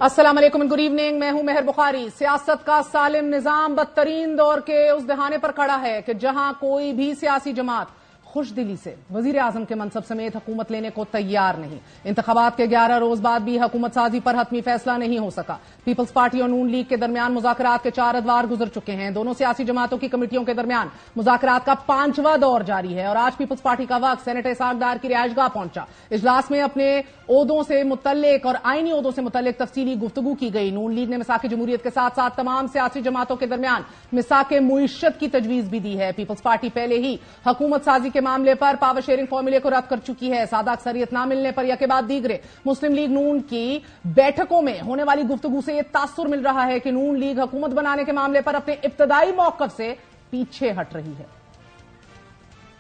السلام علیکم and good evening, میں ہوں مہر بخاری۔ سیاست کا سالم نظام بدترین دور کے اس دہانے پر کھڑا ہے کہ جہاں کوئی بھی سیاسی جماعت خوش دلی سے وزیر اعظم کے منصب سمیت حکومت لینے کو تیار نہیں۔ انتخابات کے 11 روز بعد بھی حکومت سازی پر حتمی فیصلہ نہیں ہو سکا۔ پیپلز پارٹی اور نون لیگ کے درمیان مذاکرات کے 4 ادوار گزر چکے ہیں۔ دونوں سیاسی جماعتوں کی کمیٹیوں کے درمیان مذاکرات کا 5واں دور جاری ہے اور آج پیپلز پارٹی کا وقت سینیٹر اسحاق ڈار کی رہائش گاہ پہنچا۔ اجلاس میں اپنے عہدوں سے متعلق اور آئینی عہدوں سے متعلق تفصیلی گفتگو کی گئی۔ نون لیگ نے مساق جمہوریت کے ساتھ ساتھ تمام سیاسی جماعتوں کے درمیان مساق معیشت کی تجویز بھی دی ہے۔ پیپلز پارٹی پہلے ہی حکومت سازی کے معاملے پر پاور شیئرنگ فارمولے کو رد کر چکی ہے۔ سادہ اکثریت نہ ملنے پر یکے بعد دیگرے مسلم لیگ نون کی بیٹھکوں میں ہونے والی گفتگو سے یہ تاثر مل رہا ہے کہ نون لیگ حکومت بنانے کے معاملے پر اپنے ابتدائی موقف سے پیچھے ہٹ رہی ہے۔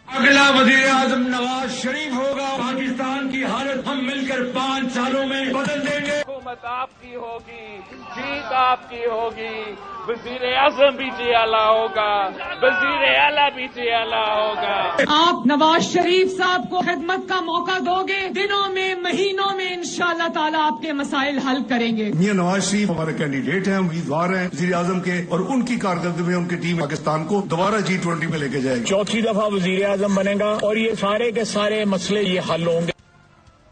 اگلا وزیر اعظم نواز شریف ہوگا۔ پاکستان کی حالت ہم مل کر 5 سالوں میں بدل دیں گے۔ حکومت آپ کی ہوگی، جیت آپ کی ہوگی، وزیر اعظم بھی جی اعلیٰ ہوگا، وزیر اعلیٰ بھی جی اعلیٰ ہوگا۔ آپ نواز شریف صاحب کو خدمت کا موقع دو گے، دنوں میں مہینوں میں انشاءاللہ تعالیٰ آپ کے مسائل حل کریں گے۔ میاں نواز شریف ہمارے کینڈیڈیٹ ہیں، امیدوار ہیں وزیر اعظم کے، اور ان کی کارکردگی میں ان کی ٹیم پاکستان کو دوبارہ G20 میں لے کے جائے گی۔ 4تھی دفعہ وزیر اعظم بنے گا اور یہ سارے کے سارے مسئلے یہ حل ہوں گے۔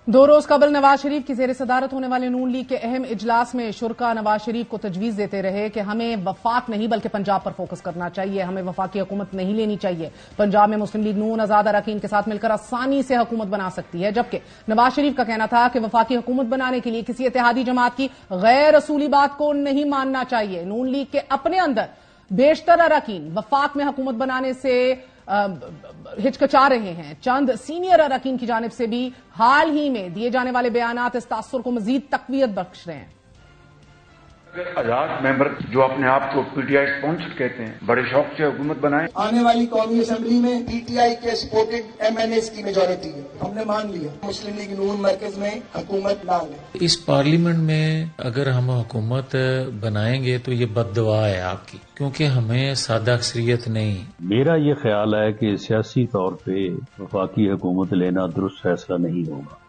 2 روز قبل نواز شریف کی زیر صدارت ہونے والے نون لیگ کے اہم اجلاس میں شرکا نواز شریف کو تجویز دیتے رہے کہ ہمیں وفاق نہیں بلکہ پنجاب پر فوکس کرنا چاہیے، ہمیں وفاقی حکومت نہیں لینی چاہیے، پنجاب میں مسلم لیگ نون آزاد اراکین کے ساتھ مل کر آسانی سے حکومت بنا سکتی ہے، جبکہ نواز شریف کا کہنا تھا کہ وفاقی حکومت بنانے کے لیے کسی اتحادی جماعت کی غیر اصولی بات کو نہیں ماننا چاہیے۔ نون لیگ کے اپنے اندر بیشتر اراکین وفاق میں حکومت بنانے سے ہچکچا رہے ہیں۔ چند سینئر اراکین کی جانب سے بھی حال ہی میں دیے جانے والے بیانات اس تاثر کو مزید تقویت بخش رہے ہیں۔ آزاد ممبر جو اپنے آپ کو پی ٹی آئی اسپانسرڈ کہتے ہیں، بڑے شوق سے حکومت بنائیں۔ آنے والی قومی اسمبلی میں پی ٹی آئی کے سپورٹڈ ایم این ایز کی میجورٹی ہے، ہم نے مان لیا مسلم لیگ نون مرکز میں حکومت نہ لے۔ اس پارلیمنٹ میں اگر ہم حکومت بنائیں گے تو یہ بد دعا ہے آپ کی، کیونکہ ہمیں سادہ اکثریت نہیں۔ میرا یہ خیال ہے کہ سیاسی طور پہ وفاقی حکومت لینا درست فیصلہ نہیں ہوگا۔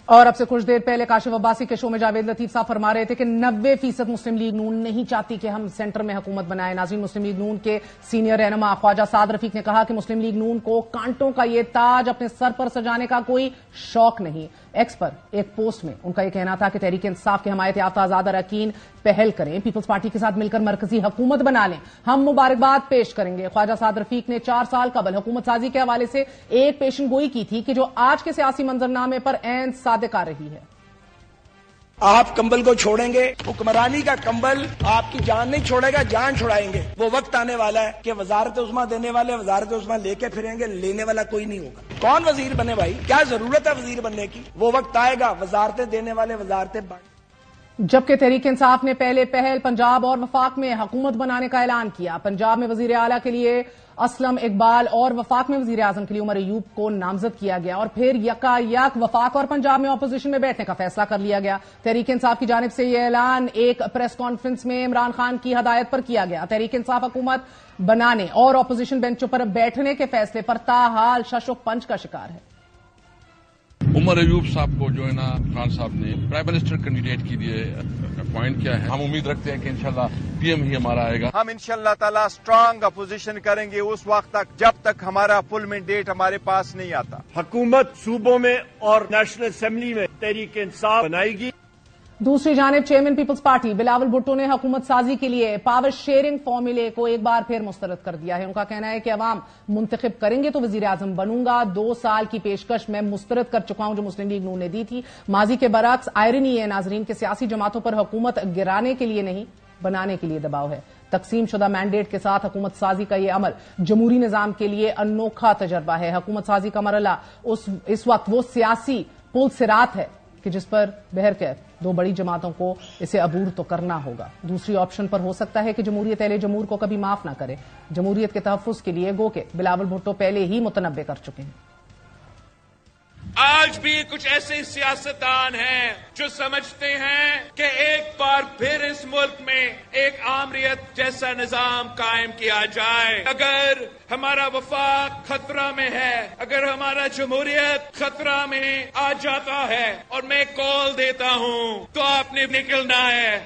اور اب سے کچھ دیر پہلے کاشف عباسی کے شو میں جاوید لطیف صاحب فرما رہے تھے کہ 90% مسلم لیگ نون نہیں چاہتی کہ ہم سینٹر میں حکومت بنائیں۔ ناظرین، مسلم لیگ نون کے سینئر رہنما خواجہ سعد رفیق نے کہا کہ مسلم لیگ نون کو کانٹوں کا یہ تاج اپنے سر پر سجانے کا کوئی شوق نہیں۔ ایکس پر ایک پوسٹ میں ان کا یہ کہنا تھا کہ تحریک انصاف کے حمایت یافتہ آزاد اراکین پہل کریں، پیپلز پارٹی کے ساتھ مل کر مرکزی حکومت بنا لیں، ہم مبارکباد پیش کریں گے۔ خواجہ سعد رفیق نے 4 سال قبل حکومت سازی کے حوالے سے ایک پیشن گوئی کی تھی کہ جو آج کے سیاسی منظرنامے پر عین صادق آ رہی ہے۔ آپ کمبل کو چھوڑیں گے، حکمرانی کا کمبل آپ کی جان نہیں چھوڑے گا، جان چھڑائیں گے۔ وہ وقت آنے والا ہے کہ وزارت عظمیٰ دینے والے وزارت عظمیٰ لے کے پھریں گے، لینے والا کوئی نہیں ہوگا۔ کون وزیر بنے بھائی؟ کیا ضرورت ہے وزیر بننے کی؟ وہ وقت آئے گا وزارتیں دینے والے وزارتیں جبکہ تحریک انصاف نے پہلے پہل پنجاب اور وفاق میں حکومت بنانے کا اعلان کیا۔ پنجاب میں وزیر اعلیٰ کے لیے اسلم اقبال اور وفاق میں وزیر اعظم کے لیے عمر ایوب کو نامزد کیا گیا اور پھر یکا یک وفاق اور پنجاب میں اپوزیشن میں بیٹھنے کا فیصلہ کر لیا گیا۔ تحریک انصاف کی جانب سے یہ اعلان ایک پریس کانفرنس میں عمران خان کی ہدایت پر کیا گیا۔ تحریک انصاف حکومت بنانے اور اپوزیشن بینچوں پر بیٹھنے کے فیصلے پر تاحال شش و پنج کا شکار ہے۔ عمر ایوب صاحب کو جو ہے نا خان صاحب نے پرائم منسٹر کینڈیڈیٹ کے لیے اپوائنٹ کیا ہے۔ ہم امید رکھتے ہیں کہ انشاءاللہ پی ایم ہی ہمارا آئے گا۔ ہم انشاءاللہ تعالی اسٹرانگ اپوزیشن کریں گے اس وقت تک جب تک ہمارا فل مینڈیٹ ہمارے پاس نہیں آتا۔ حکومت صوبوں میں اور نیشنل اسمبلی میں تحریک انصاف بنائے گی۔ دوسری جانب chairman Peoples Party Bilawal Bhutto نے حکومت سازی کے لیے پاور شیئرنگ فارمولے کو ایک بار پھر مسترد کر دیا ہے۔ ان کا کہنا ہے کہ عوام منتخب کریں گے تو وزیر اعظم بنوں گا۔ 2 سال کی پیشکش میں مسترد کر چکا ہوں جو مسلم لیگ نون نے دی تھی۔ ماضی کے برعکس آئرنی ہے ناظرین کہ سیاسی جماعتوں پر حکومت گرانے کے لیے نہیں بنانے کے لیے دباؤ ہے۔ تقسیم شدہ مینڈیٹ کے ساتھ حکومت سازی کا یہ عمل جمہوری نظام کے لیے انوکھا تجربہ ہے۔ حکومت سازی کا مرحلہ اس وقت وہ سیاسی پل صراط ہے کہ جس پر بہرکیف 2 بڑی جماعتوں کو اسے عبور تو کرنا ہوگا۔ دوسری آپشن پر ہو سکتا ہے کہ جمہوریت اہل جمہور کو کبھی معاف نہ کرے۔ جمہوریت کے تحفظ کے لیے گو کہ بلاول بھٹو پہلے ہی متنبع کر چکے ہیں۔ آج بھی کچھ ایسے سیاستدان ہیں جو سمجھتے ہیں کہ ایک بار پھر اس ملک میں ایک آمریت جیسا نظام قائم کیا جائے. اگر ہمارا وفاق خطرہ میں ہے، اگر ہمارا جمہوریت خطرہ میں آ جاتا ہے، اور میں کال دیتا ہوں تو آپ نے نکلنا ہے.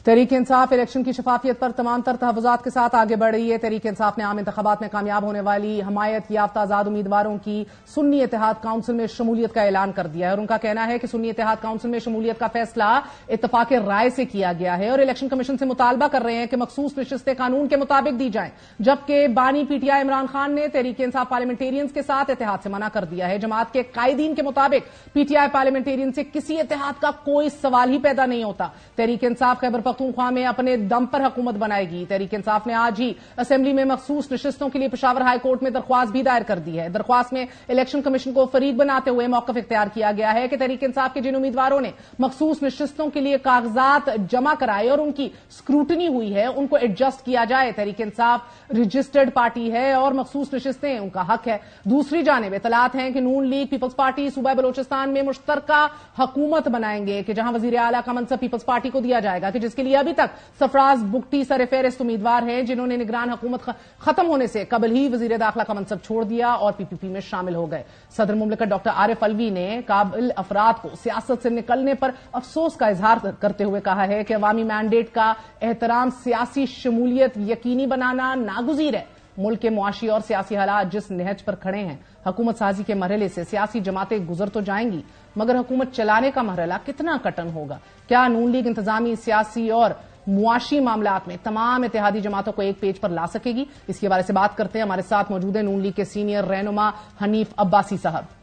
تحریک انصاف الیکشن کی شفافیت پر تمام تر تحفظات کے ساتھ آگے بڑھ رہی ہے. تحریک انصاف نے عام انتخابات میں کامیاب ہونے والی حمایت یافتہ آزاد امیدواروں کی سنی اتحاد کونسل میں شمولیت کا اعلان کر دیا ہے، اور ان کا کہنا ہے کہ سنی اتحاد کونسل میں شمولیت کا فیصلہ اتفاق رائے سے کیا گیا ہے، اور الیکشن کمیشن سے مطالبہ کر رہے ہیں کہ مخصوص نشستیں قانون کے مطابق دی جائیں. جبکہ بانی P T I Imran Khan نے تحریک انصاف پارلیمنٹیرینز کے ساتھ اتحاد سے منع کر دیا ہے. جماعت کے قائدین کے مطابق پی ٹی آئی پارلیمنٹیرین سے کسی اتحاد کا کوئی سوال ہی پیدا نہیں ہوتا. تحریک انصاف خیبر پختونخوا میں اپنے دم پر حکومت بنائے گی. تحریک انصاف نے آج ہی اسمبلی میں مخصوص نشستوں کے لیے پشاور ہائی کورٹ میں درخواست بھی دائر کر دی ہے. درخواست میں الیکشن کمیشن کو فریق بناتے ہوئے موقف اختیار کیا گیا ہے کہ تحریک انصاف کے جن امیدواروں نے مخصوص نشستوں کے لیے کاغذات جمع کرائے اور ان کی اسکروٹنی ہوئی ہے ان کو ایڈجسٹ کیا جائے. تحریک انصاف رجسٹرڈ پارٹی ہے اور مخصوص نشستیں ان کا حق ہے. دوسری جانب اطلاعات ہیں کہ نون لیگ پیپلز پارٹی صوبہ بلوچستان میں مشترکہ حکومت بنائیں گے کہ جہاں وزیر اعلیٰ کا منصب پیپلز پارٹی کو دیا جائے گا، کہ جس کے لیے ابھی تک سرفراز بگٹی سر فہرست امیدوار ہیں جنہوں نے نگران حکومت ختم ہونے سے قبل ہی وزیر داخلہ کا منصب چھوڑ دیا اور پی پی پی میں شامل ہو گئے. صدر مملکت ڈاکٹر عارف علوی نے قابل افراد کو سیاست سے نکلنے پر افسوس کا اظہار کرتے ہوئے کہا ہے کہ عوامی مینڈیٹ کا احترام سیاسی شمولیت یقینی بنانا ناگزیر ہے. ملک کے معاشی اور سیاسی حالات جس نہج پر کھڑے ہیں، حکومت سازی کے مرحلے سے سیاسی جماعتیں گزر تو جائیں گی، مگر حکومت چلانے کا مرحلہ کتنا کٹن ہوگا؟ کیا نون لیگ انتظامی، سیاسی اور معاشی معاملات میں تمام اتحادی جماعتوں کو ایک پیج پر لا سکے گی؟ اس کے بارے سے بات کرتے ہیں. ہمارے ساتھ موجود ہیں نون لیگ کے سینئر رہنما حنیف عباسی صاحب.